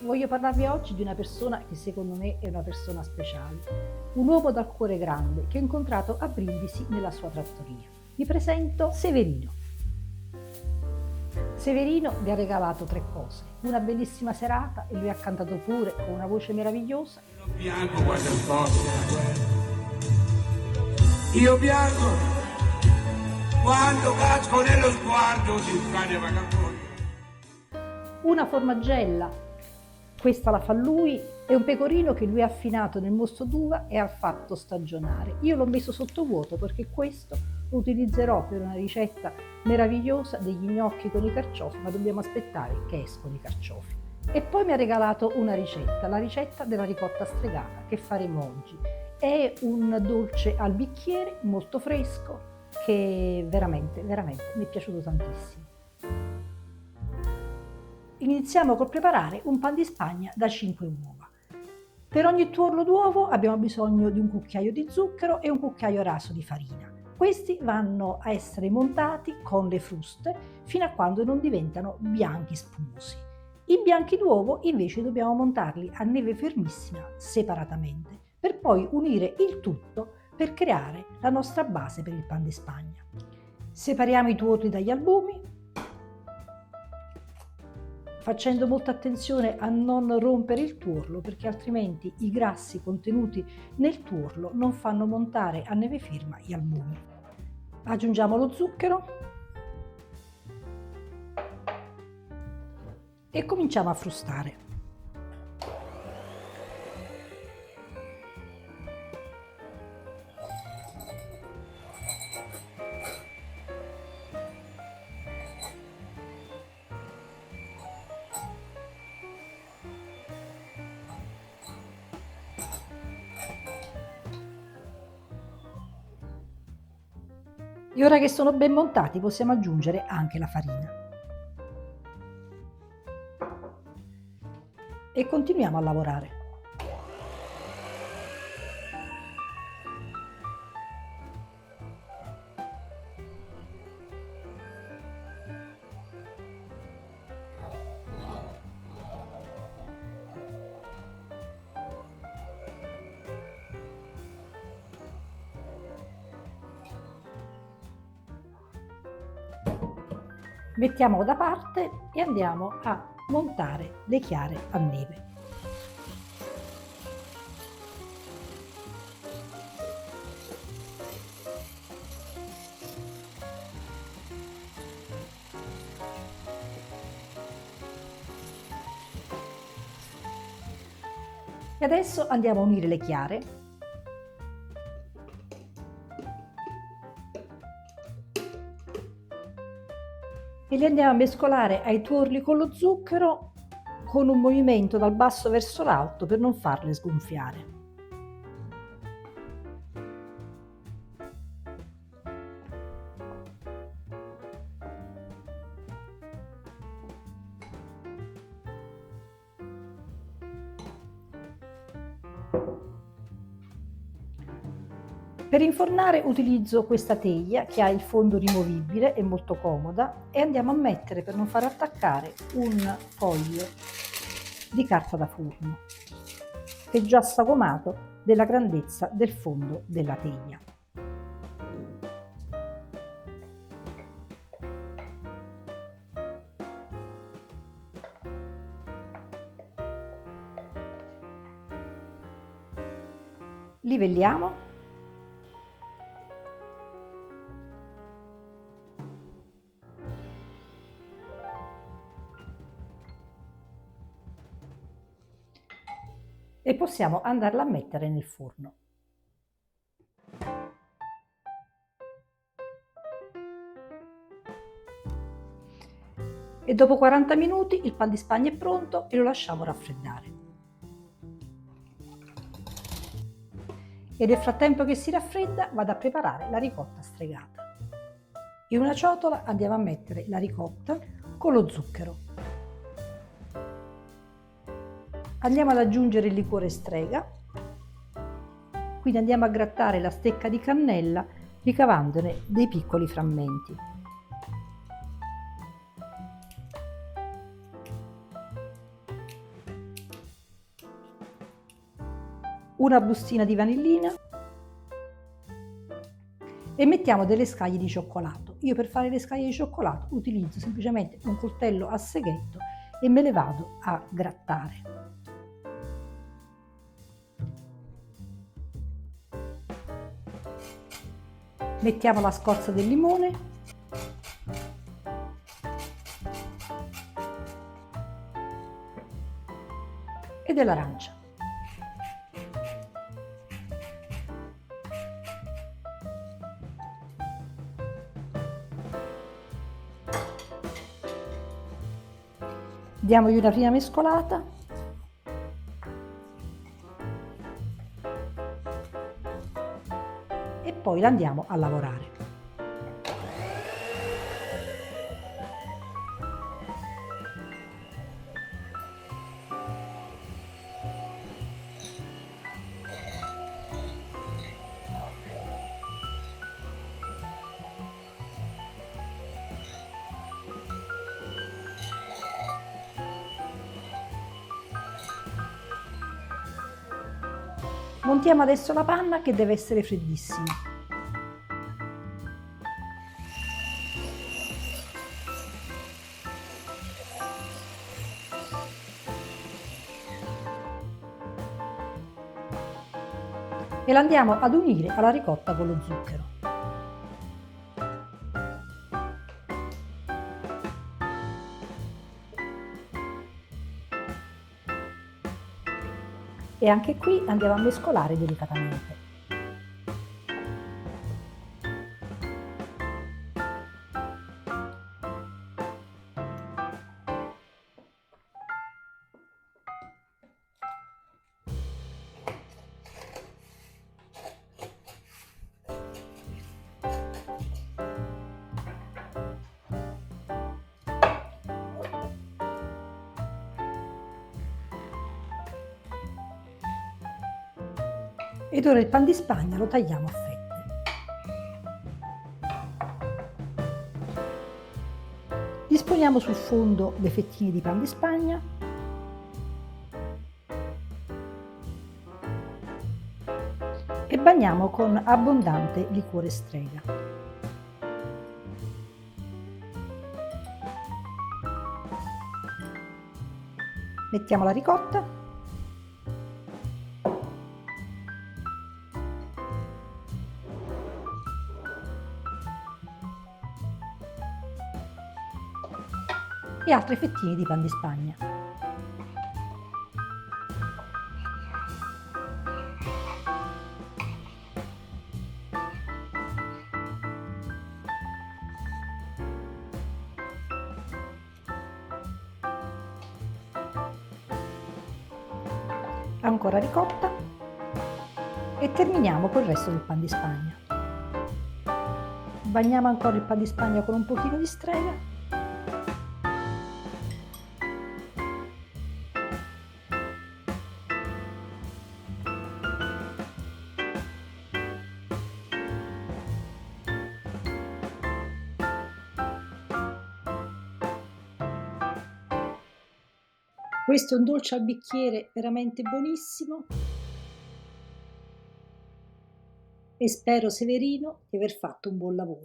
Voglio parlarvi oggi di una persona che secondo me è una persona speciale, un uomo dal cuore grande che ho incontrato a Brindisi nella sua trattoria. Vi presento Severino. Severino mi ha regalato 3 cose, una bellissima serata e lui ha cantato pure con una voce meravigliosa. Bianco quando il posto della guerra. Io bianco quando casco nello sguardo di un cane vagabondo. Una formaggella, questa la fa lui, è un pecorino che lui ha affinato nel mosto d'uva e ha fatto stagionare. Io l'ho messo sotto vuoto perché questo lo utilizzerò per una ricetta meravigliosa degli gnocchi con i carciofi, ma dobbiamo aspettare che escono i carciofi. E poi mi ha regalato una ricetta, la ricetta della ricotta stregata che faremo oggi. È un dolce al bicchiere molto fresco che veramente mi è piaciuto tantissimo. Iniziamo col preparare un pan di spagna da 5 uova. Per ogni tuorlo d'uovo abbiamo bisogno di un cucchiaio di zucchero e un cucchiaio raso di farina. Questi vanno a essere montati con le fruste fino a quando non diventano bianchi spumosi. I bianchi d'uovo invece dobbiamo montarli a neve fermissima separatamente per poi unire il tutto per creare la nostra base per il pan di spagna. Separiamo i tuorli dagli albumi, facendo molta attenzione a non rompere il tuorlo perché altrimenti i grassi contenuti nel tuorlo non fanno montare a neve ferma gli albumi. Aggiungiamo lo zucchero e cominciamo a frustare. E ora che sono ben montati possiamo aggiungere anche la farina. E continuiamo a lavorare. Mettiamolo da parte e andiamo a montare le chiare a neve. E adesso andiamo a unire le chiare . E li andiamo a mescolare ai tuorli con lo zucchero con un movimento dal basso verso l'alto per non farli sgonfiare. Per infornare utilizzo questa teglia che ha il fondo rimovibile, è molto comoda, e andiamo a mettere, per non far attaccare, un foglio di carta da forno che è già sagomato della grandezza del fondo della teglia. Livelliamo . E possiamo andarla a mettere nel forno. E dopo 40 minuti il pan di spagna è pronto e lo lasciamo raffreddare. E nel frattempo che si raffredda vado a preparare la ricotta stregata. In una ciotola andiamo a mettere la ricotta con lo zucchero. Andiamo ad aggiungere il liquore strega, quindi andiamo a grattare la stecca di cannella ricavandone dei piccoli frammenti. una bustina di vanillina e mettiamo delle scaglie di cioccolato. Io per fare le scaglie di cioccolato utilizzo semplicemente un coltello a seghetto e me le vado a grattare. Mettiamo la scorza del limone e dell'arancia. Diamogli una prima mescolata e poi la andiamo a lavorare. Montiamo adesso la panna che deve essere freddissima. E la andiamo ad unire alla ricotta con lo zucchero. E anche qui andiamo a mescolare delicatamente. Ed ora il pan di Spagna lo tagliamo a fette. Disponiamo sul fondo le fettine di pan di Spagna e bagniamo con abbondante liquore strega. Mettiamo la ricotta e altre fettine di pan di Spagna. Ancora ricotta e terminiamo col resto del pan di Spagna. Bagniamo ancora il pan di Spagna con un pochino di strega . Questo è un dolce al bicchiere veramente buonissimo e spero, Severino, di aver fatto un buon lavoro.